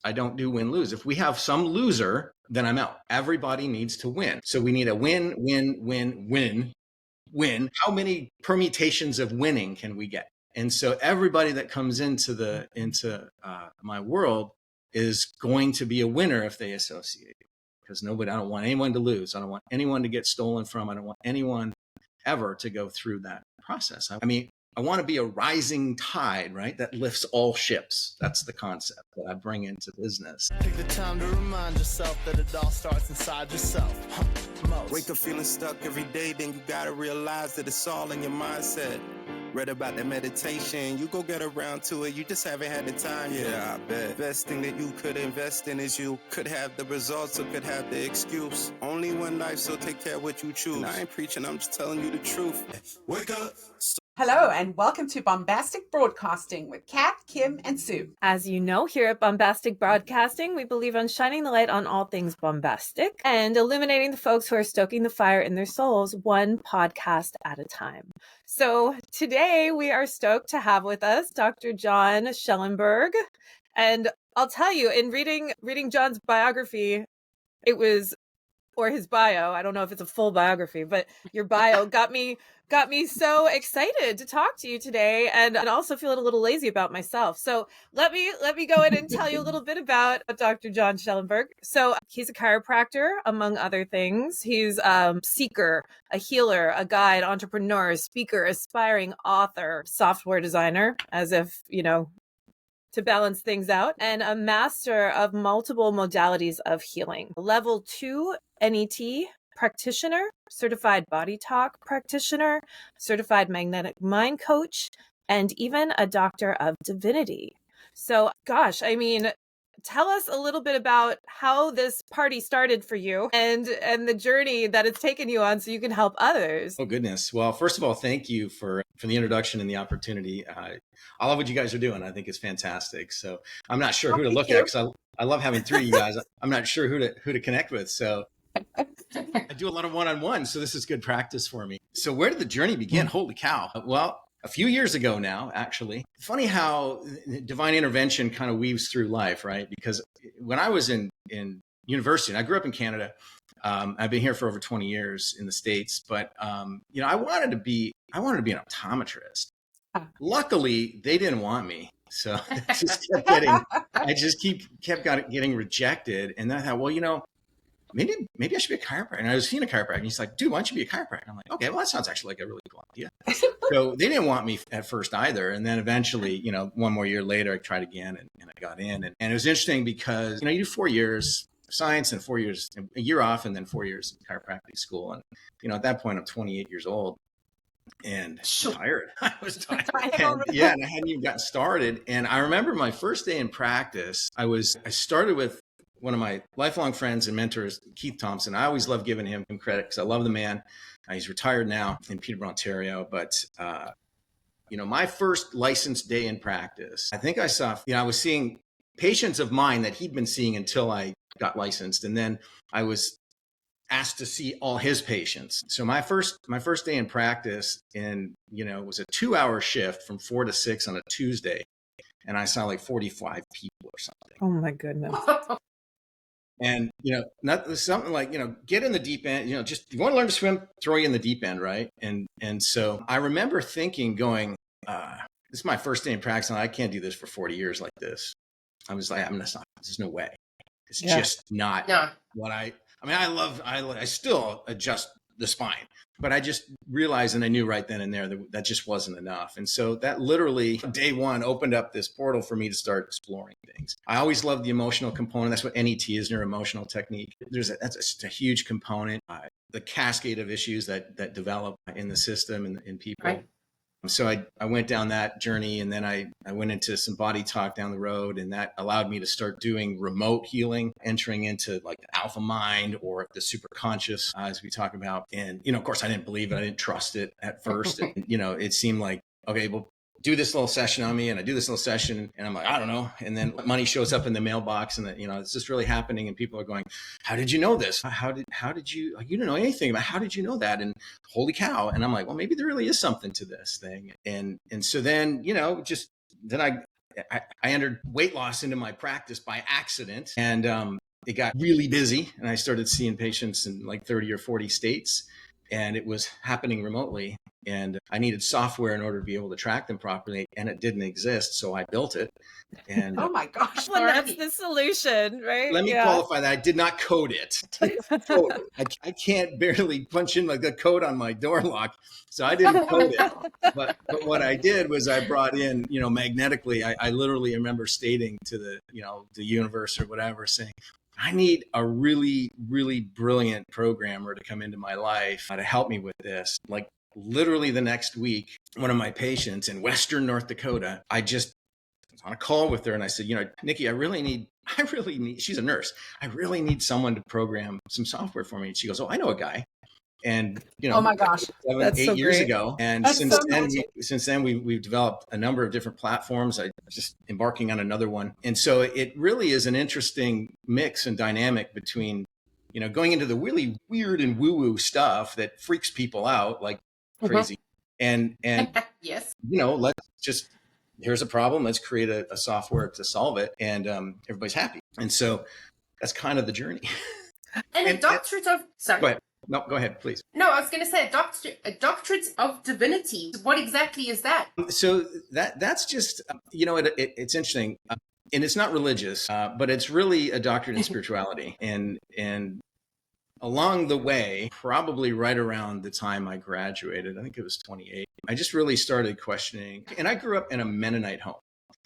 I don't do win lose. If we have some loser, then I'm out. Everybody needs to win. So we need a win, win, win, win, win. How many permutations of winning can we get? And so everybody that comes into my world is going to be a winner if they associate. Because I don't want anyone to lose. I don't want anyone to get stolen from. I don't want anyone ever to go through that process. I mean, I want to be a rising tide, right? That lifts all ships. That's the concept that I bring into business. Take the time to remind yourself that it all starts inside yourself. Wake up feeling stuck every day, then you gotta realize that it's all in your mindset. Read about that meditation, you go get around to it, you just haven't had the time. Yeah, I bet. Best thing that you could invest in is you. Could have the results or could have the excuse. Only one life, so take care of what you choose. And I ain't preaching, I'm just telling you the truth. Wake up. Hello and welcome to Bombastik Broadcasting with Kat, Kim, and Sue. As you know, here at Bombastik Broadcasting, we believe on shining the light on all things bombastic and illuminating the folks who are stoking the fire in their souls one podcast at a time. So today we are stoked to have with us Dr. John Schellenberg. And I'll tell you, in reading John's biography, or his bio, I don't know if it's a full biography, but your bio got me so excited to talk to you today, and also feeling a little lazy about myself. So let me go in and tell you a little bit about Dr. John Schellenberg. So he's a chiropractor, among other things. He's a seeker, a healer, a guide, entrepreneur, speaker, aspiring author, software designer, as if, to balance things out, and a master of multiple modalities of healing. Level 2 NET practitioner, certified body talk practitioner, certified magnetic mind coach, and even a doctor of divinity. So, gosh, I mean, tell us a little bit about how this party started for you and the journey that it's taken you on so you can help others. Oh, goodness. Well, first of all, thank you for the introduction and the opportunity. I love what you guys are doing. I think it's fantastic. So I'm not sure who to look at because I love having three of you guys. I'm not sure who to connect with. So I do a lot of one-on-one. So this is good practice for me. So where did the journey begin? Holy cow. Well, a few years ago now, actually. Funny how divine intervention kind of weaves through life, right? Because when I was in university, and I grew up in Canada, I've been here for over 20 years in the States, but I wanted to be an optometrist. Luckily, they didn't want me, so I just kept getting rejected. And then I thought, well, maybe I should be a chiropractor. And I was seeing a chiropractor, and he's like, dude, why don't you be a chiropractor? And I'm like, okay, well, that sounds actually like a really cool idea. So they didn't want me at first either. And then eventually, one more year later, I tried again and I got in. And it was interesting because, you do 4 years science and 4 years, a year off, and then 4 years in chiropractic school. And, at that point, I'm 28 years old and tired. I was tired. And I hadn't even gotten started. And I remember my first day in practice, I started with one of my lifelong friends and mentors, Keith Thompson. I always love giving him credit because I love the man. He's retired now in Peterborough, Ontario. But, my first licensed day in practice, I think I saw, I was seeing patients of mine that he'd been seeing until I got licensed. And then I was asked to see all his patients. So my first day in practice was a 2-hour shift from 4 to 6 on a Tuesday. And I saw like 45 people or something. Oh my goodness. And, not something like, get in the deep end, just you want to learn to swim, throw you in the deep end. Right. And so I remember thinking going, this is my first day in practice and I can't do this for 40 years like this. I was like, there's no way. It's just not what I still adjust the spine, but I just realized, and I knew right then and there that just wasn't enough. And so that literally day one opened up this portal for me to start exploring things. I always loved the emotional component. That's what NET is, neuro-emotional technique. That's a huge component. The cascade of issues that develop in the system and in people. Right. So I went down that journey, and then I went into some body talk down the road, and that allowed me to start doing remote healing, entering into like the alpha mind or the super conscious, as we talk about. And, of course, I didn't believe it. I didn't trust it at first. And, it seemed like, okay, well, do this little session on me, and I do this little session, and I'm like, I don't know. And then money shows up in the mailbox, and it's just really happening. And people are going, how did you know this? How did you, like, you didn't know anything about, how did you know that? And holy cow. And I'm like, well, maybe there really is something to this thing. And so then, then I I entered weight loss into my practice by accident, and it got really busy, and I started seeing patients in like 30 or 40 states, and it was happening remotely. And I needed software in order to be able to track them properly, and it didn't exist, so I built it. And oh my gosh, well, that's the solution, right? Let me qualify that. I did not code it. I can't barely punch in like the code on my door lock, so I didn't code it. But what I did was I brought in, magnetically. I literally remember stating to the universe or whatever, saying, I need a really, really brilliant programmer to come into my life to help me with this. Like literally the next week, one of my patients in Western North Dakota, I was on a call with her and I said, Nikki, I really need, she's a nurse. I really need someone to program some software for me. And she goes, oh, I know a guy. And, oh my gosh, 8 years ago. And that's since then we've developed a number of different platforms. I just embarking on another one. And so it really is an interesting mix and dynamic between, going into the really weird and woo-woo stuff that freaks people out like crazy. And yes, here's a problem. Let's create a software to solve it. And everybody's happy. And so that's kind of the journey. And a doctorate of, sorry. Go ahead. No, go ahead, please. No, I was going to say a doctorate of divinity. What exactly is that? So that's just, it's interesting. And it's not religious, but it's really a doctorate in spirituality. And along the way, probably right around the time I graduated, I think it was 28, I just really started questioning. And I grew up in a Mennonite home.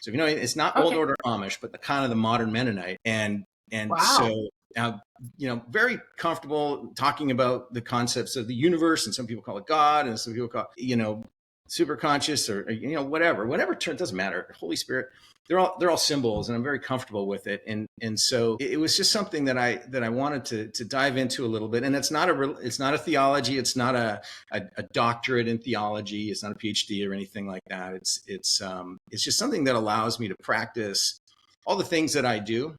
So, it's not old order Amish, but the kind of the modern Mennonite. And wow. So now, very comfortable talking about the concepts of the universe, and some people call it God, and some people call it, super conscious or whatever term, doesn't matter. Holy Spirit, they're all symbols, and I'm very comfortable with it. And so it was just something that I wanted to dive into a little bit. And it's not a theology, it's not a doctorate in theology, it's not a PhD or anything like that. It's just something that allows me to practice all the things that I do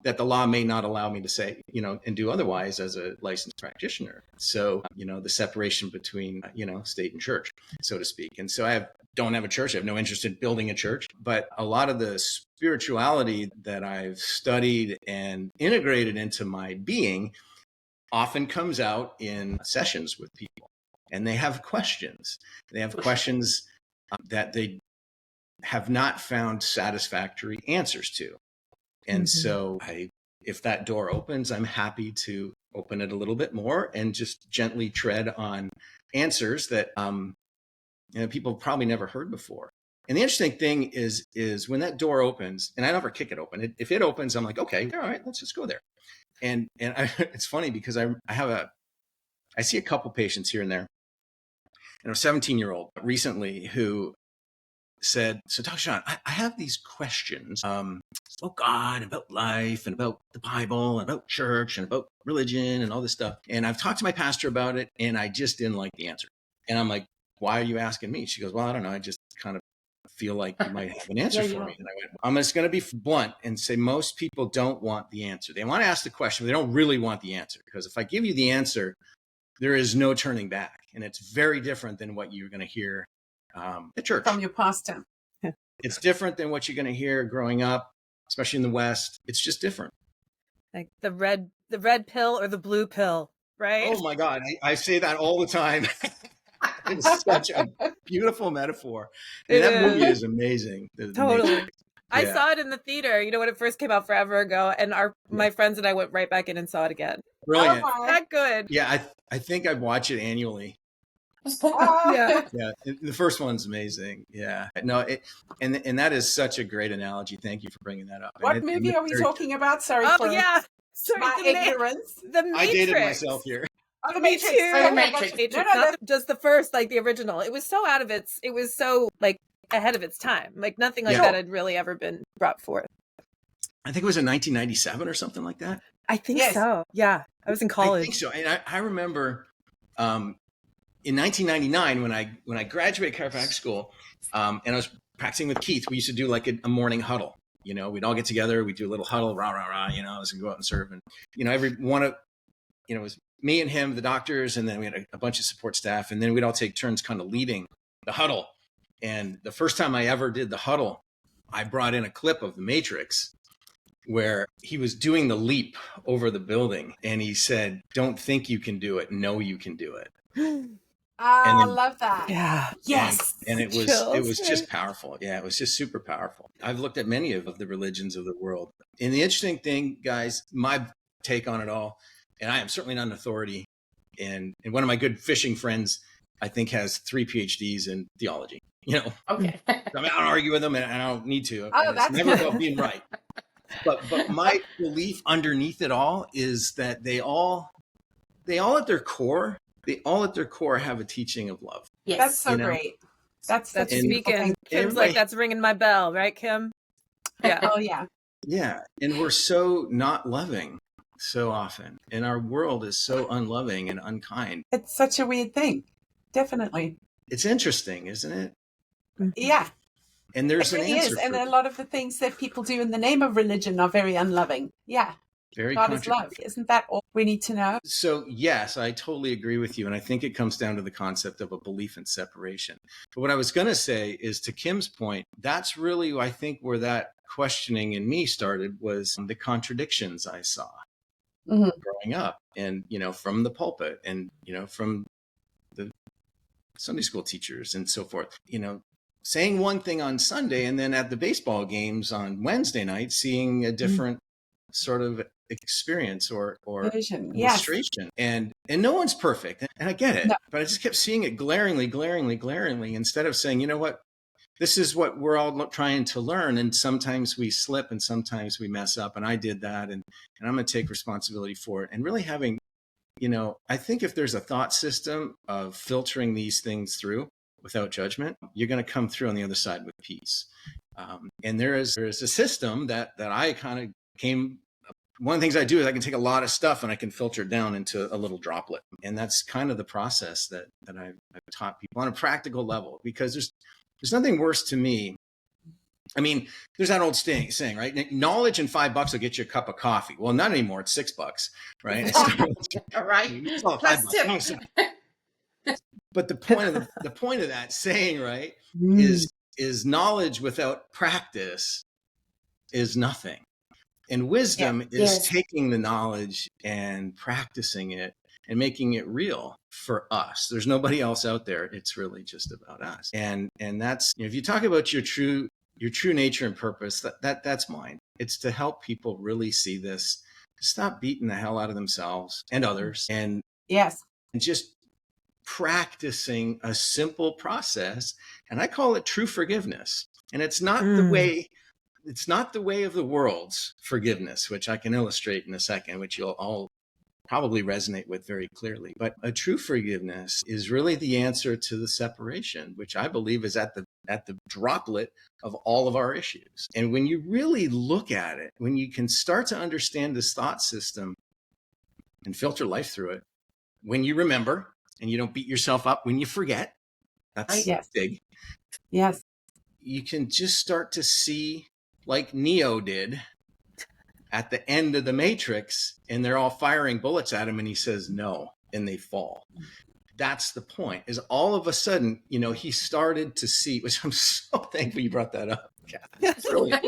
that the law may not allow me to say, and do otherwise as a licensed practitioner. So, the separation between, state and church, so to speak. And so I don't have a church. I have no interest in building a church, but a lot of the spirituality that I've studied and integrated into my being often comes out in sessions with people, and they have questions. They have questions that they have not found satisfactory answers to. And so if that door opens, I'm happy to open it a little bit more and just gently tread on answers that people probably never heard before. And the interesting thing is when that door opens, and I never kick it open. If it opens, I'm like, okay, all right, let's just go there. And it's funny because I see a couple patients here and there, and a 17-year-old recently who said, so Dr. John, I have these questions about God, about life, and about the Bible, and about church, and about religion, and all this stuff. And I've talked to my pastor about it, and I just didn't like the answer. And I'm like, why are you asking me? She goes, well, I don't know. I just kind of feel like you might have an answer for me. And I went, I'm just going to be blunt and say most people don't want the answer. They want to ask the question, but they don't really want the answer. Because if I give you the answer, there is no turning back. And it's very different than what you're going to hear at church. From your pastor. It's different than what you're going to hear growing up, especially in the West. It's just different. Like the red pill or the blue pill, right? Oh my God. I say that all the time. It's such a beautiful metaphor. And that movie is amazing. Totally. I saw it in the theater, when it first came out forever ago, and my friends and I went right back in and saw it again. Brilliant. Oh, that good. Yeah, I think I watch it annually. Yeah. The first one's amazing. Yeah, no, and that is such a great analogy. Thank you for bringing that up. What movie are we talking about? Sorry for sorry, my ignorance. The Matrix. I dated myself here. Oh, the Matrix. The Matrix. Not just the first, like the original. It was so ahead of its time. Like nothing like that had really ever been brought forth. I think it was in 1997 or something like that. I think so. Yeah, I was in college. I think so, and I remember. In 1999, when I graduated chiropractic school, and I was practicing with Keith, we used to do like a morning huddle. We'd all get together, we'd do a little huddle, rah rah rah. As we go out and serve, and every one of, it was me and him, the doctors, and then we had a bunch of support staff, and then we'd all take turns kind of leading the huddle. And the first time I ever did the huddle, I brought in a clip of The Matrix where he was doing the leap over the building and he said, "Don't think you can do it. Know you can do it." I love that. Yeah. Yes. And it was Chills, just right? powerful. Yeah, it was just super powerful. I've looked at many of the religions of the world. And the interesting thing, guys, my take on it all, and I am certainly not an authority. And one of my good fishing friends, I think, has 3 PhDs in theology. Okay. I mean, I don't argue with them, and I don't need to. Oh, And that's it's never good. about being right. But my belief underneath it all is that they all at their core have a teaching of love. Yes. That's so great. That's such a beautiful speaking. thing. Kim's like, that's ringing my bell, right, Kim? Yeah. Oh, yeah. Yeah. And we're so not loving so often. And our world is so unloving and unkind. It's such a weird thing. Definitely. It's interesting, isn't it? Yeah. And there's It really an answer. is. And a lot of the things that people do in the name of religion are very unloving. Yeah. Very God is love. Isn't that all we need to know? So, yes, I totally agree with you. And I think it comes down to the concept of a belief in separation. But what I was going to say is, to Kim's point, that's really, I think, where that questioning in me started, was the contradictions I saw growing up, and, from the pulpit and, from the Sunday school teachers and so forth, saying one thing on Sunday and then at the baseball games on Wednesday night, seeing a different sort of experience or Vision. illustration. And no one's perfect. And I get it, but I just kept seeing it glaringly, instead of saying, you know what, this is what we're all trying to learn. And sometimes we slip and sometimes we mess up. And I did that. And I'm going to take responsibility for it. And really having, I think if there's a thought system of filtering these things through without judgment, you're going to come through on the other side with peace. And there is a system that I kind of came. One of the things I do is I can take a lot of stuff and I can filter it down into a little droplet. And that's kind of the process that I've taught people on a practical level, because there's nothing worse to me. I mean, there's that old saying, right? Knowledge and $5 will get you a cup of coffee. Well, not anymore. It's $6, right? All right. It's all Plus $5. But the point of that saying, right, is knowledge without practice is nothing. And wisdom is taking the knowledge and practicing it and making it real for us. There's nobody else out there. It's really just about us. And that's, if you talk about your true nature and purpose, that's mine. It's to help people really see this, stop beating the hell out of themselves and others, and just practicing a simple process. And I call it true forgiveness. And it's not the way. It's not the way of the world's forgiveness, which I can illustrate in a second, which you'll all probably resonate with very clearly. But a true forgiveness is really the answer to the separation, which I believe is at the droplet of all of our issues. And when you really look at it, when you can start to understand this thought system and filter life through it, when you remember and you don't beat yourself up when you forget, that's big. Yes. You can just start to see, like Neo did at the end of the Matrix, and they're all firing bullets at him and he says no, and they fall. That's the point, is all of a sudden, he started to see, which I'm so thankful you brought that up. It's brilliant.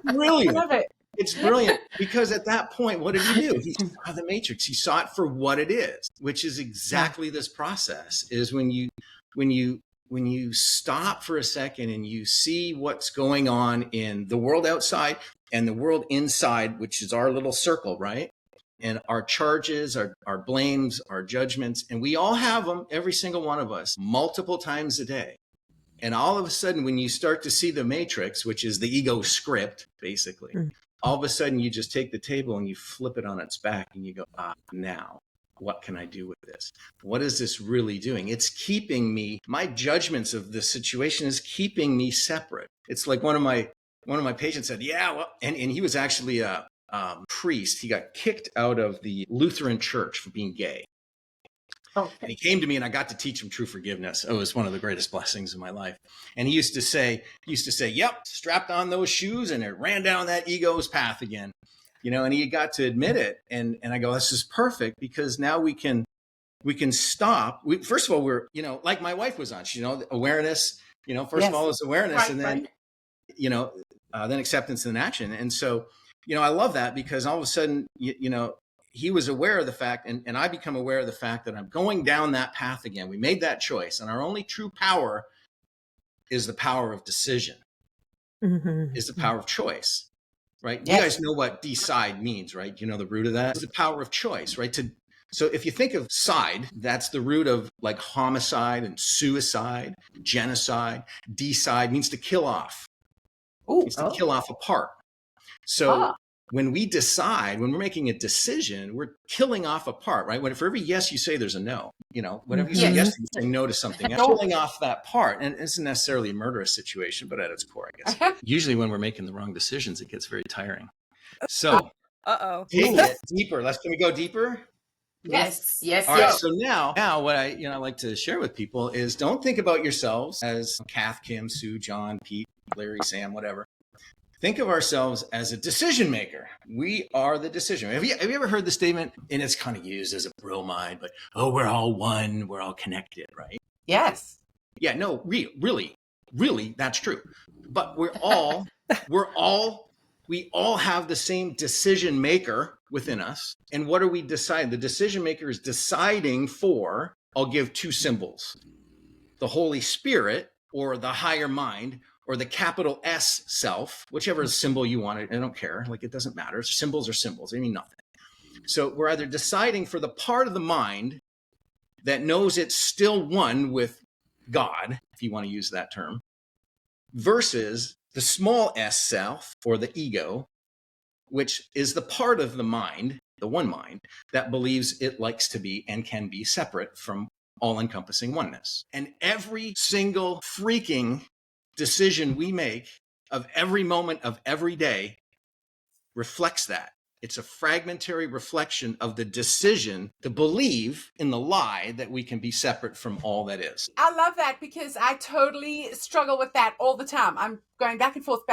Brilliant. I love it. It's brilliant, because at that point, what did he do? He saw the Matrix. He saw it for what it is, which is exactly this process, is when you stop for a second and you see what's going on in the world outside and the world inside, which is our little circle, right? And our charges, our blames, our judgments, and we all have them, every single one of us, multiple times a day. And all of a sudden, when you start to see the Matrix, which is the ego script, basically, all of a sudden you just take the table and you flip it on its back and you go, now. What can I do with this? What is this really doing? It's keeping me, my judgments of the situation is keeping me separate. It's like one of my patients said, and he was actually a priest. He got kicked out of the Lutheran church for being gay. Okay. And he came to me and I got to teach him true forgiveness. It was one of the greatest blessings of my life. And he used to say, yep, strapped on those shoes and it ran down that ego's path again. And he got to admit it. And I go, this is perfect, because now we can stop. First of all, we're, like my wife was on, awareness, first of all is awareness. Right, and then then acceptance and action. And so, I love that because all of a sudden, he was aware of the fact, and I become aware of the fact that I'm going down that path again. We made that choice, and our only true power is the power of decision, is the power of choice, right? Yes. You guys know what decide means, right? You know the root of that? It's the power of choice, right? So if you think of side, that's the root of like homicide and suicide, genocide. Decide means to kill off. Means to kill off a part. So when we decide, when we're making a decision, we're killing off a part, right? For every yes you say, there's a no. Whatever you say yes to, you're saying no to something else. Killing off that part. And it isn't necessarily a murderous situation, but at its core, I guess. Usually when we're making the wrong decisions, it gets very tiring. So take it deeper. Can we go deeper? Yes. All right. So now what I like to share with people is don't think about yourselves as Kath, Kim, Sue, John, Pete, Larry, Sam, whatever. Think of ourselves as a decision maker. We are the decision maker. Have you ever heard the statement, and it's kind of used as a bromide, but, we're all one, we're all connected, right? Yes. Yeah, no, really, that's true. But we all have the same decision maker within us. And what are we deciding? The decision maker is deciding for, I'll give two symbols, the Holy Spirit or the higher mind, or the capital S self, whichever symbol you want. I don't care. Like, it doesn't matter. Symbols are symbols. They mean nothing. So we're either deciding for the part of the mind that knows it's still one with God, if you want to use that term, versus the small s self or the ego, which is the part of the mind, the one mind, that believes it likes to be and can be separate from all-encompassing oneness. And every single freaking decision we make of every moment of every day reflects that. It's a fragmentary reflection of the decision to believe in the lie that we can be separate from all that is. I love that because I totally struggle with that all the time. I'm going back and forth.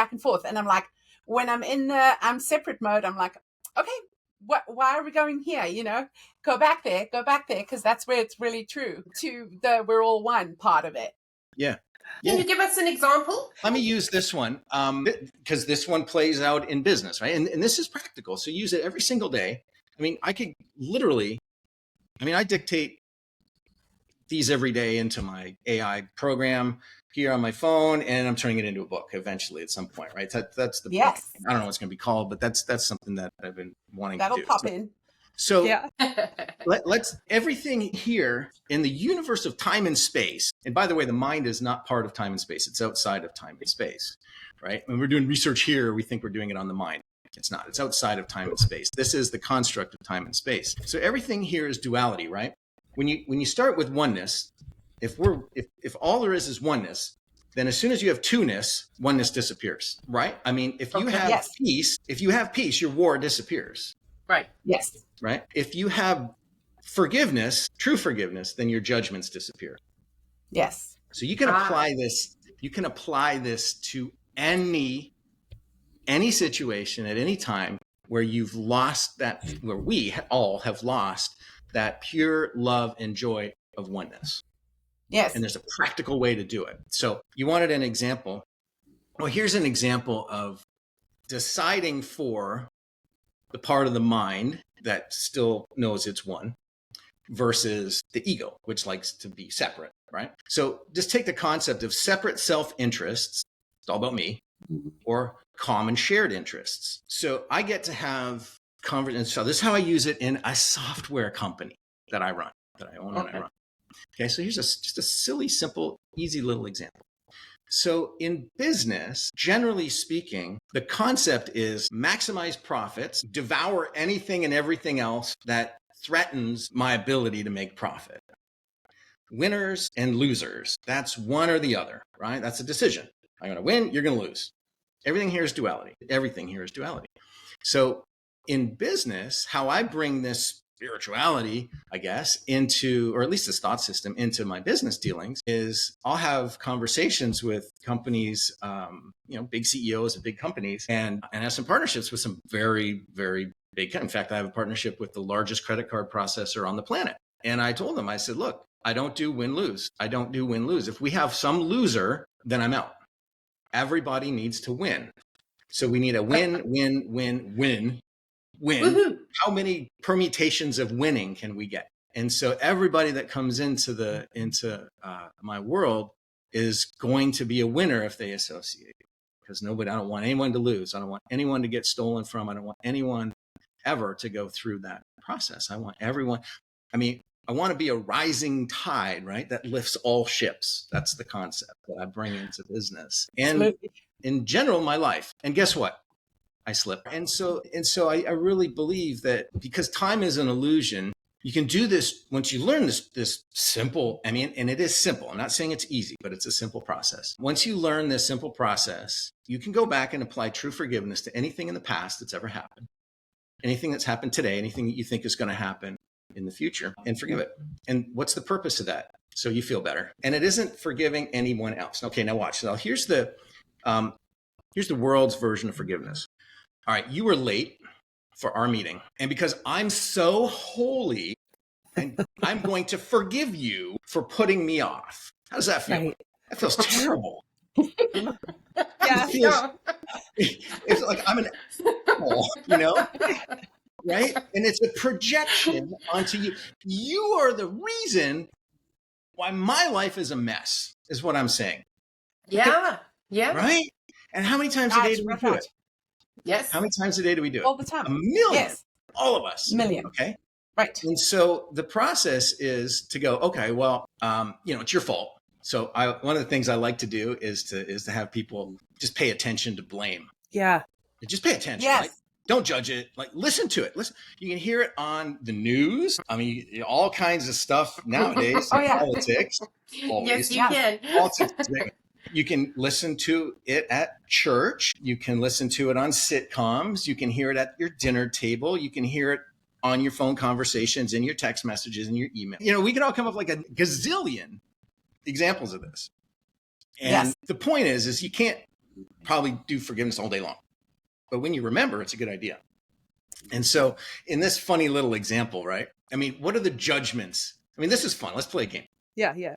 And I'm like, when I'm in the I'm separate mode, I'm like, okay, why are we going here? Go back there, because that's where it's really true to the we're all one part of it. Yeah. Can you give us an example? Let me use this one because this one plays out in business, right? And this is practical. So use it every single day. I could literally, I dictate these every day into my AI program here on my phone, and I'm turning it into a book eventually at some point, right? That's the book. I don't know what it's going to be called, but that's something that I've been wanting to do. That'll pop in. So let's everything here in the universe of time and space. And by the way, the mind is not part of time and space. It's outside of time and space, right? When we're doing research here, we think we're doing it on the mind. It's not. It's outside of time and space. This is the construct of time and space. So everything here is duality, right? When you start with oneness, if all there is oneness, then as soon as you have two-ness, oneness disappears, right? If you have peace, your war disappears. Right. Yes. Right. If you have forgiveness, true forgiveness, then your judgments disappear. Yes. So you can apply this. You can apply this to any situation at any time where you've lost that, where we all have lost that pure love and joy of oneness. Yes. And there's a practical way to do it. So you wanted an example. Well, here's an example of deciding for the part of the mind that still knows it's one versus the ego, which likes to be separate, right? So just take the concept of separate self-interests, it's all about me, or common shared interests. So I get to have conversations. So this is how I use it in a software company that I run, that I own and I run. Okay, so here's just a silly, simple, easy little example. So in business, generally speaking, the concept is maximize profits, devour anything and everything else that threatens my ability to make profit. Winners and losers, that's one or the other, right? That's a decision. I'm going to win, you're going to lose. Everything here is duality. Everything here is duality. So in business, how I bring this spirituality, I guess, into, or at least this thought system into my business dealings is I'll have conversations with companies, big CEOs of big companies and have some partnerships with some very, very big. In fact, I have a partnership with the largest credit card processor on the planet. And I told them, I said, look, I don't do win-lose. I don't do win-lose. If we have some loser, then I'm out. everybody needs to win. So we need a win, win, win, win, win. Woohoo. How many permutations of winning can we get? And so everybody that comes into my world is going to be a winner if they associate. Because I don't want anyone to lose. I don't want anyone to get stolen from. I don't want anyone ever to go through that process. I want everyone. I want to be a rising tide, right? That lifts all ships. That's the concept that I bring into business. And Absolutely. in general, my life. And guess what? I slip. And so I really believe that because time is an illusion, you can do this once you learn this simple, and it is simple. I'm not saying it's easy, but it's a simple process. Once you learn this simple process, you can go back and apply true forgiveness to anything in the past that's ever happened, anything that's happened today, anything that you think is going to happen in the future, and forgive it. And what's the purpose of that? So you feel better. And it isn't forgiving anyone else. Okay, now watch. Now here's the world's version of forgiveness. All right, you were late for our meeting. And because I'm so holy, and I'm going to forgive you for putting me off. How does that feel? Right. That feels terrible. Yeah. It's like I'm an animal, right? And it's a projection onto you. You are the reason why my life is a mess, is what I'm saying. Yeah. Yeah. Right? And how many times a day do we do it? Yes. How many times a day do we do it? All the time. A million. Yes. All of us. Million. Okay. Right. And so the process is to go, okay, well, it's your fault. So one of the things I like to do is to have people just pay attention to blame. Yeah. Just pay attention. Yes. Like, don't judge it. Like, listen to it. Listen. You can hear it on the news. All kinds of stuff nowadays. Oh, yeah. Politics. Yes, you Yes. can. Politics. You can listen to it at church. You can listen to it on sitcoms. You can hear it at your dinner table. You can hear it on your phone conversations, in your text messages, in your email. We can all come up like a gazillion examples of this. And the point is you can't probably do forgiveness all day long. But when you remember, it's a good idea. And so in this funny little example, right? What are the judgments? This is fun. Let's play a game. Yeah. Yeah.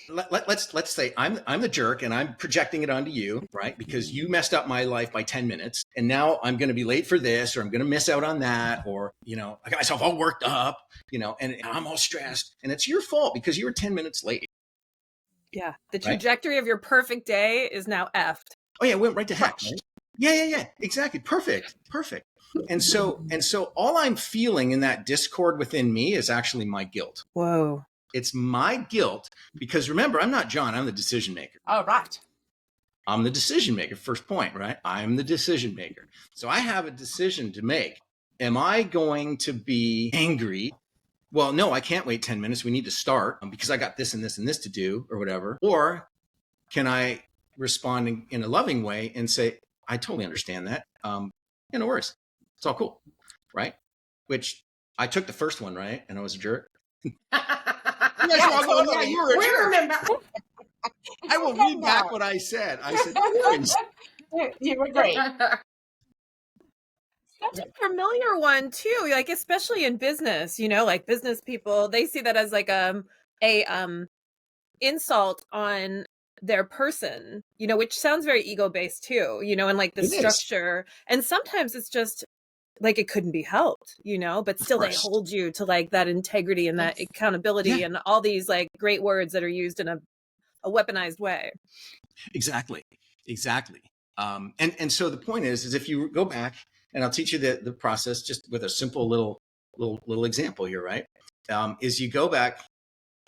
Let's say I'm the jerk and I'm projecting it onto you, right? Because you messed up my life by 10 minutes and now I'm going to be late for this, or I'm going to miss out on that, or, I got myself all worked up, and I'm all stressed, and it's your fault because you were 10 minutes late. Yeah. The trajectory of your perfect day is now effed. Oh yeah. It went right to heck. Right? Yeah. Exactly. Perfect. And so all I'm feeling in that discord within me is actually my guilt. Whoa. It's my guilt because remember, I'm not John. I'm the decision maker. Oh, right. I'm the decision maker. First point, right? I'm the decision maker. So I have a decision to make. Am I going to be angry? Well, no, I can't wait 10 minutes. We need to start because I got this and this and this to do or whatever. Or can I respond in a loving way and say, I totally understand that. No worries. It's all cool. Right? Which I took the first one, right? And I was a jerk. You were a jerk. Remember. I will read back what I said. I said, You were great. Such a familiar one too, like especially in business, like business people, they see that as like a insult on their person, which sounds very ego-based too, and like the structure. And sometimes it's just like it couldn't be helped, but still they hold you to like that integrity and that accountability and all these like great words that are used in a weaponized way. Exactly. And so the point is if you go back, and I'll teach you the process just with a simple little example here, right? Is you go back,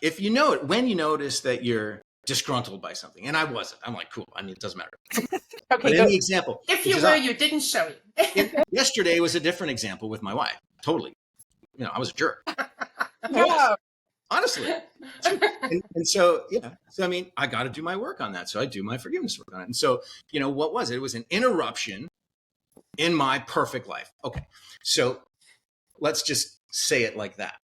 if you know it, when you notice that you're disgruntled by something, and I wasn't, I'm like, cool. It doesn't matter. Okay. But in the example, If you were, you didn't show it. Yesterday was a different example with my wife. Totally. I was a jerk. No. Honestly. And so, yeah. So, I got to do my work on that. So I do my forgiveness work on it. And so, what was it? It was an interruption in my perfect life. Okay. So let's just say it like that.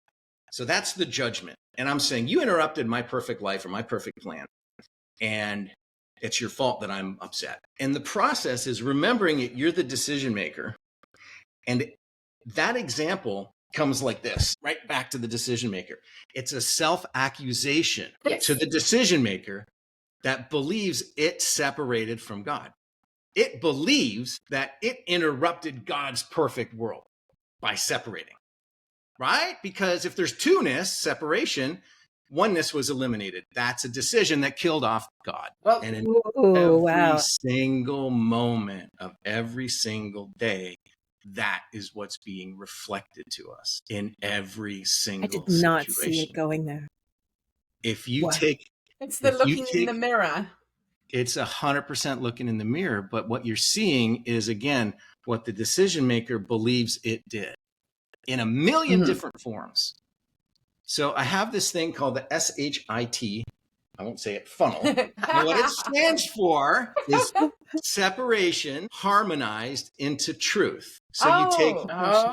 So that's the judgment. And I'm saying you interrupted my perfect life or my perfect plan. And it's your fault that I'm upset. And the process is remembering it. You're the decision maker. And that example comes like this, right back to the decision maker. It's a self-accusation to the decision maker that believes it separated from God. It believes that it interrupted God's perfect world by separating, right? Because if there's two-ness, separation, oneness was eliminated. That's a decision that killed off God. Well, and in Ooh, every wow. single moment of every single day, that is what's being reflected to us in every I single did not see situation. it going there. If you Wow. take, It's the if you looking in the take, mirror. it's 100% looking in the mirror, but what you're seeing is, again, what the decision maker believes it did in a million different forms. So I have this thing called the SHIT. I won't say it, funnel. And what it stands for is separation harmonized into truth. So you take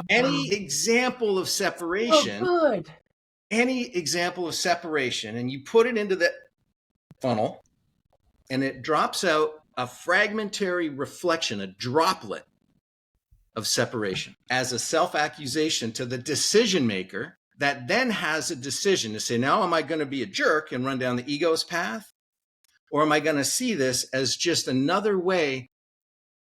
any example of separation, any example of separation, and you put it into the funnel, and it drops out a fragmentary reflection, a droplet of separation as a self-accusation to the decision maker that then has a decision to say, now, am I going to be a jerk and run down the ego's path? Or am I going to see this as just another way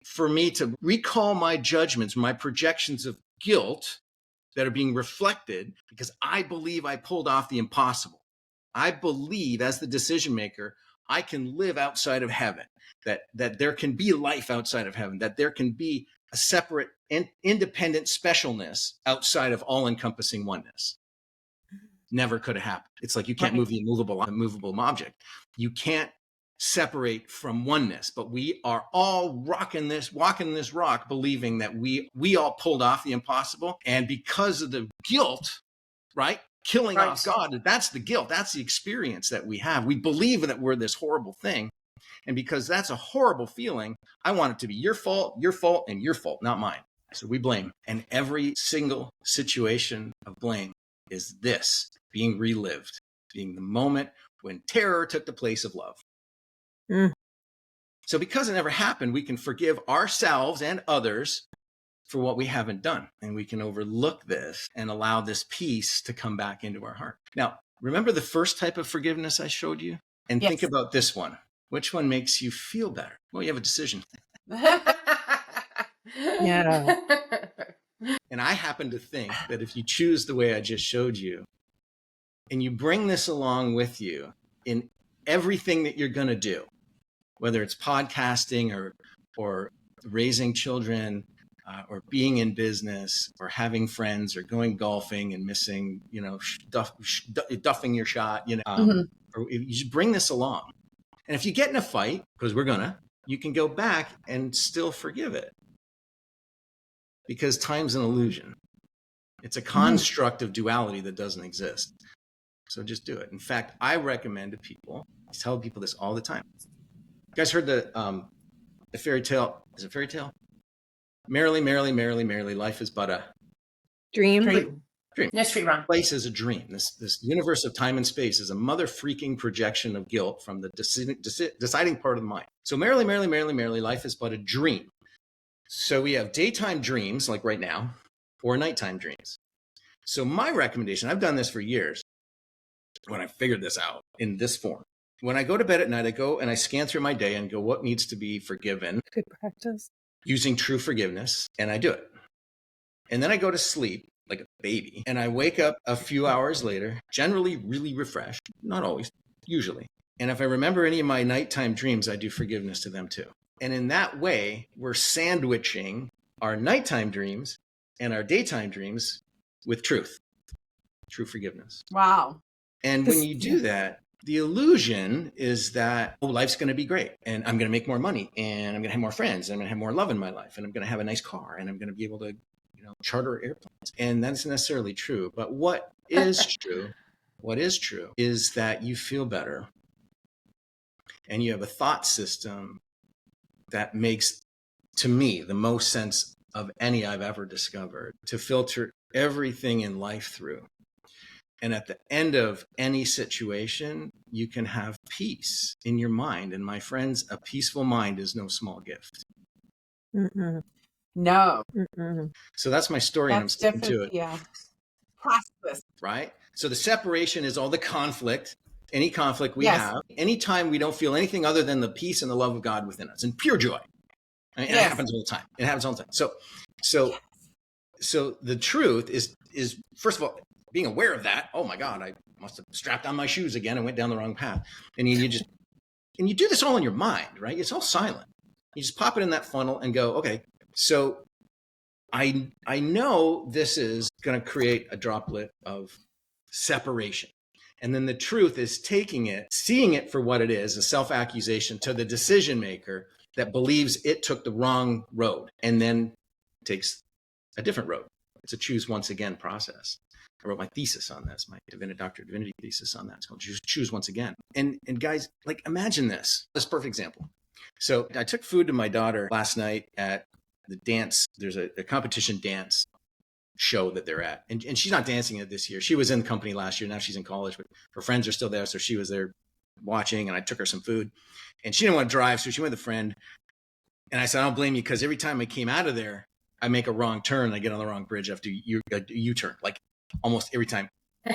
for me to recall my judgments, my projections of guilt that are being reflected because I believe I pulled off the impossible. I believe, as the decision maker, I can live outside of heaven, that there can be life outside of heaven, that there can be a separate and independent specialness outside of all-encompassing oneness. Never could have happened. It's like you can't move the immovable object. You can't separate from oneness, but we are all walking this rock, believing that we all pulled off the impossible. And because of the guilt, right? Killing off God, that's the guilt. That's the experience that we have. We believe that we're this horrible thing. And because that's a horrible feeling, I want it to be your fault, and your fault, not mine. So we blame. And every single situation of blame is this being relived, being the moment when terror took the place of love. So because it never happened, we can forgive ourselves and others for what we haven't done. And we can overlook this and allow this peace to come back into our heart. Now, remember the first type of forgiveness I showed you? And think about this one. Which one makes you feel better? Well, you have a decision. Yeah. And I happen to think that if you choose the way I just showed you, and you bring this along with you in everything that you're going to do, whether it's podcasting or raising children, or being in business, or having friends, or going golfing and missing, duffing your shot, or you just bring this along. And if you get in a fight, because you can go back and still forgive it. Because time's an illusion. It's a construct of duality that doesn't exist. So just do it. In fact, I recommend to people, I tell people this all the time. You guys heard the fairy tale? Is it fairy tale? Merrily, merrily, merrily, merrily, life is but a Dream. No, street run. Place is a dream. This universe of time and space is a mother freaking projection of guilt from the deciding part of the mind. So merrily, merrily, merrily, merrily, life is but a dream. So we have daytime dreams, like right now, or nighttime dreams. So my recommendation, I've done this for years when I figured this out in this form. When I go to bed at night, I go and I scan through my day and go, what needs to be forgiven? Good practice. Using true forgiveness, and I do it. And then I go to sleep like a baby, and I wake up a few hours later, generally really refreshed, not always, usually. And if I remember any of my nighttime dreams, I do forgiveness to them too. And in that way, we're sandwiching our nighttime dreams and our daytime dreams with truth, true forgiveness. Wow. And when you do that, the illusion is that, life's going to be great, and I'm going to make more money, and I'm going to have more friends, and I'm going to have more love in my life, and I'm going to have a nice car, and I'm going to be able to, charter airplanes. And that's necessarily true. But what is true is that you feel better, and you have a thought system that makes, to me, the most sense of any I've ever discovered to filter everything in life through. And at the end of any situation, you can have peace in your mind. And my friends, a peaceful mind is no small gift. No. So that's my story, and I'm sticking to it. Yeah. Priceless. Right? So the separation is all the conflict any conflict we have, anytime we don't feel anything other than the peace and the love of God within us and pure joy. And it happens all the time. It happens all the time. So the truth is first of all, being aware of that. Oh my God, I must have strapped on my shoes again and went down the wrong path. And you do this all in your mind, right? It's all silent. You just pop it in that funnel and go, okay, so I know this is going to create a droplet of separation. And then the truth is taking it, seeing it for what it is, a self-accusation to the decision maker that believes it took the wrong road and then takes a different road. It's a choose once again process. I wrote my thesis on this, my Doctor of Divinity thesis on that. It's called Choose Once Again. And guys, like, imagine this. This is a perfect example. So I took food to my daughter last night at the dance. There's a competition dance show that they're at. And she's not dancing it this year. She was in the company last year. Now she's in college, but her friends are still there. So she was there watching, and I took her some food. And she didn't want to drive, so she went with a friend. And I said, I don't blame you, because every time I came out of there, I make a wrong turn. I get on the wrong bridge after a U-turn, like almost every time,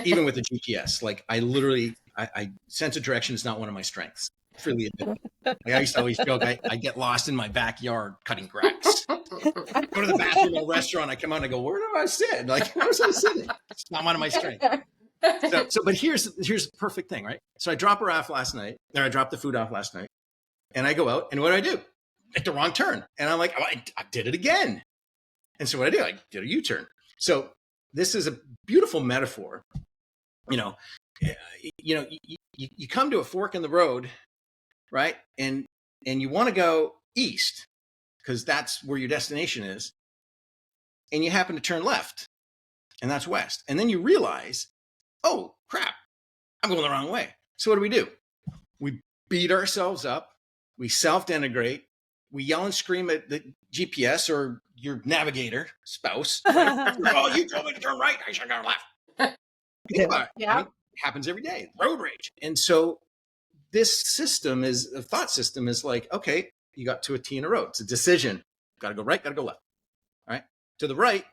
even with the GPS. Like I sense of direction is not one of my strengths. Really, like I used to always joke, I get lost in my backyard cutting grass. I go to the bathroom at a restaurant, I come out and I go, where do I sit? Like, where was I sitting? It's not one of my strengths. But here's the perfect thing, right? So I drop her off last night, or I dropped the food off last night, and I go out, and what do? Make the wrong turn. And I'm like, oh, I did it again. And so what I do, I did a U-turn. So this is a beautiful metaphor. You come to a fork in the road, right? And you want to go east because that's where your destination is. And you happen to turn left, and that's west. And then you realize, oh, crap, I'm going the wrong way. So what do? We beat ourselves up. We self-denigrate. We yell and scream at the GPS or your navigator spouse. Oh, you told me to turn right. I should go left. Think about it. Yeah. I mean, it happens every day. Road rage. And so this system is a thought system is like, okay, you got to a T in a row. It's a decision. Got to go right, got to go left. All right. To the right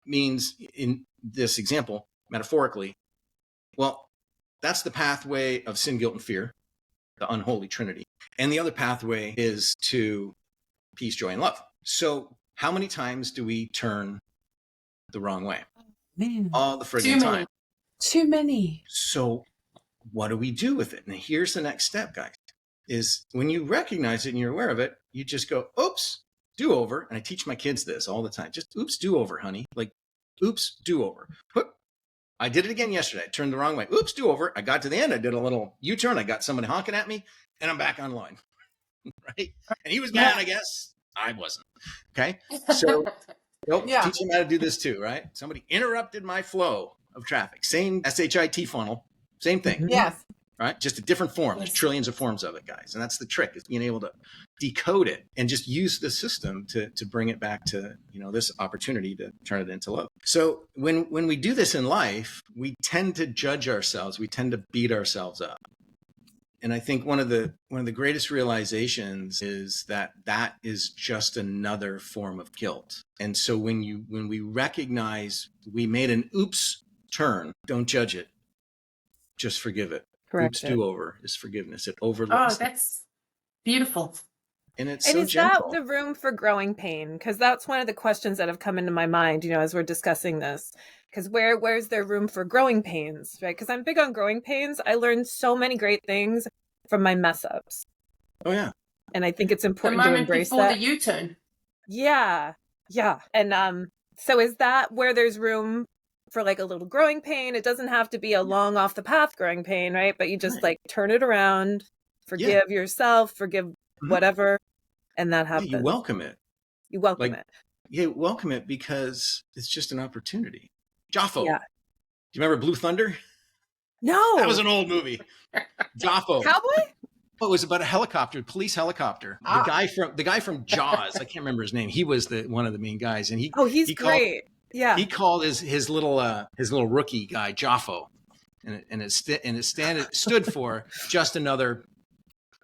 means, in this example, metaphorically, well, that's the pathway of sin, guilt, and fear, the unholy trinity. And the other pathway is to peace, joy, and love. So how many times do we turn the wrong way? Man. All the friggin' time. Too many. So what do we do with it? And here's the next step, guys, is when you recognize it and you're aware of it, you just go, oops, do over. And I teach my kids this all the time. Just oops, do over, honey. Like, oops, do over. I did it again yesterday. I turned the wrong way. Oops, do over. I got to the end. I did a little U-turn. I got somebody honking at me, and I'm back online. Right? And he was mad, I guess. I wasn't. Okay? So teach them how to do this too, right? Somebody interrupted my flow of traffic. Same SHIT funnel. Same thing. Yes. Right? Just a different form. There's trillions of forms of it, guys. And that's the trick, is being able to decode it and just use the system to bring it back to, this opportunity to turn it into love. So when we do this in life, we tend to judge ourselves. We tend to beat ourselves up. And I think one of the greatest realizations is that is just another form of guilt. And so when we recognize we made an oops turn, don't judge it. Just forgive it. Correct. Oops, do over is forgiveness. It overlooks. Oh, that's beautiful. And it's and so is gentle. that the room for growing pain? Because that's one of the questions that have come into my mind, as we're discussing this. Because where's there room for growing pains, right? Because I'm big on growing pains. I learned so many great things from my mess ups. Oh yeah. And I think it's The important to moment embrace before that. the U-turn. Yeah. And so is that where there's room for like a little growing pain? It doesn't have to be a long off the path growing pain, right? But you just like turn it around, forgive yourself, forgive whatever, and that happens. You welcome it. You welcome it. Yeah, welcome it because it's just an opportunity. Jaffo. Yeah. Do you remember Blue Thunder? No. That was an old movie. Jaffo. Cowboy? Well, it was about a helicopter, police helicopter. The guy from Jaws, I can't remember his name. He was one of the main guys, and he's great. Yeah. He called his little rookie guy Jaffo, and it stood for just another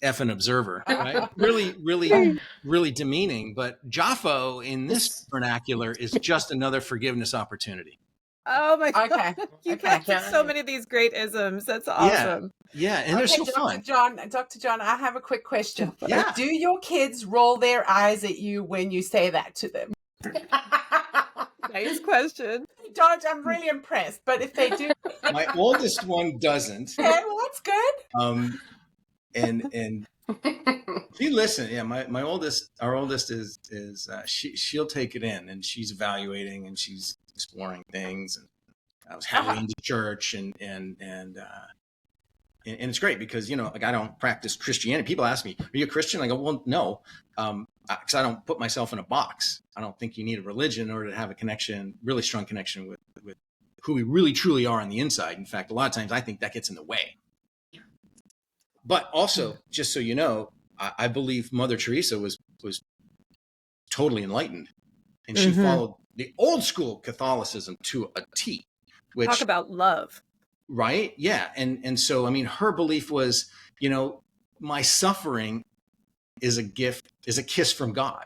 effing observer. Right? Really, really, really demeaning. But Jaffo in this vernacular is just another forgiveness opportunity. Oh my God. Okay. You Okay. captured so many of these great isms. That's Yeah. awesome. Yeah. And they're so fun. Dr. John, I have a quick question. Yeah. Do your kids roll their eyes at you when you say that to them? Nice question. Don't. I'm really impressed. But if they do, My oldest one doesn't. okay, well, that's good. And she listen. Yeah, our oldest is she'll take it in, and she's evaluating and she's exploring things. And I was heavily into church, and it's great because, like, I don't practice Christianity. People ask me, "Are you a Christian?" I go, "Well, no," because I don't put myself in a box. I don't think you need a religion in order to have a connection, really strong connection with who we really truly are on the inside. In fact, a lot of times I think that gets in the way. But also, just so you know, I believe Mother Teresa was totally enlightened, and she followed the old school Catholicism to a T. Which, talk about love. Right? Yeah. And so, I mean, her belief was, my suffering is a gift, is a kiss from God.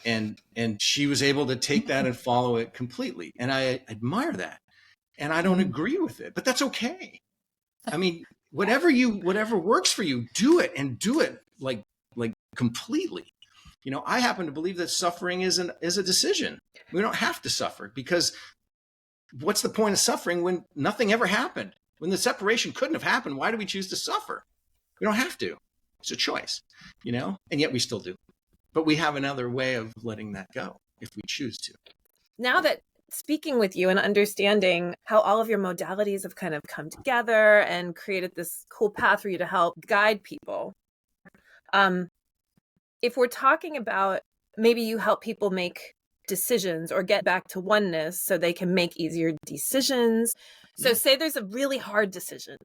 And she was able to take that and follow it completely. And I admire that. And I don't agree with it, but that's okay. I mean, whatever works for you, do it, and do it like completely. I happen to believe that suffering is a decision. We don't have to suffer, because what's the point of suffering when nothing ever happened? When the separation couldn't have happened, why do we choose to suffer? We don't have to. It's a choice, and yet we still do. But we have another way of letting that go if we choose to. Now that speaking with you and understanding how all of your modalities have kind of come together and created this cool path for you to help guide people, if we're talking about maybe you help people make decisions or get back to oneness so they can make easier decisions. So say there's a really hard decision,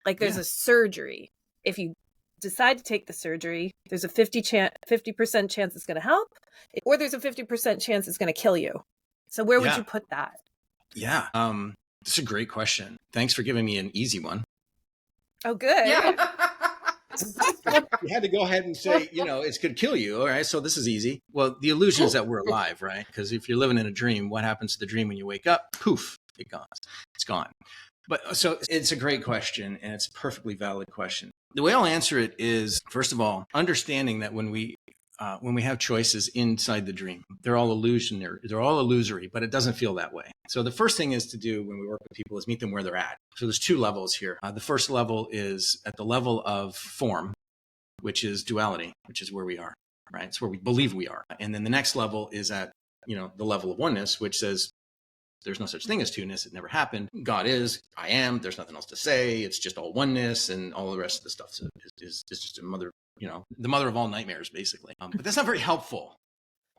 like there's a surgery. If you decide to take the surgery, there's a 50% chance it's going to help, or there's a 50% chance it's going to kill you. So where would you put that? Yeah. That's a great question. Thanks for giving me an easy one. Oh, good. Yeah. You had to go ahead and say, it's going to kill you. All right. So this is easy. Well, the illusion is that we're alive, right? Because if you're living in a dream, what happens to the dream when you wake up? Poof, it's gone. But so it's a great question, and it's a perfectly valid question. The way I'll answer it is, first of all, understanding that when we have choices inside the dream, they're all illusory, but it doesn't feel that way. So the first thing is to do when we work with people is meet them where they're at. So there's two levels here. The first level is at the level of form, which is duality, which is where we are, right? It's where we believe we are. And then the next level is at, the level of oneness, which says there's no such thing as two-ness. It never happened. God is, I am, there's nothing else to say. It's just all oneness, and all the rest of the stuff is just a mother, the mother of all nightmares, basically. But that's not very helpful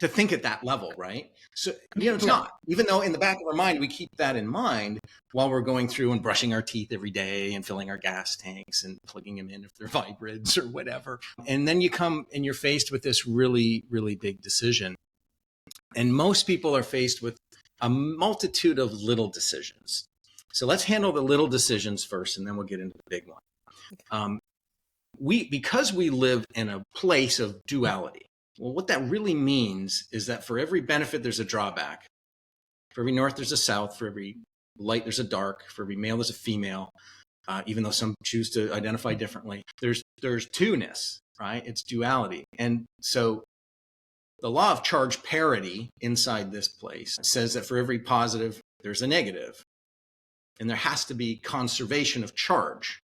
to think at that level, right? So, it's not. Even though in the back of our mind, we keep that in mind while we're going through and brushing our teeth every day and filling our gas tanks and plugging them in if they're hybrids or whatever. And then you come and you're faced with this really, really big decision. And most people are faced with a multitude of little decisions. So let's handle the little decisions first, and then we'll get into the big one. Because we live in a place of duality, well, what that really means is that for every benefit, there's a drawback. For every north, there's a south. For every light, there's a dark. For every male, there's a female. Even though some choose to identify differently, there's two-ness, right? It's duality. And so the law of charge parity inside this place says that for every positive, there's a negative. And there has to be conservation of charge.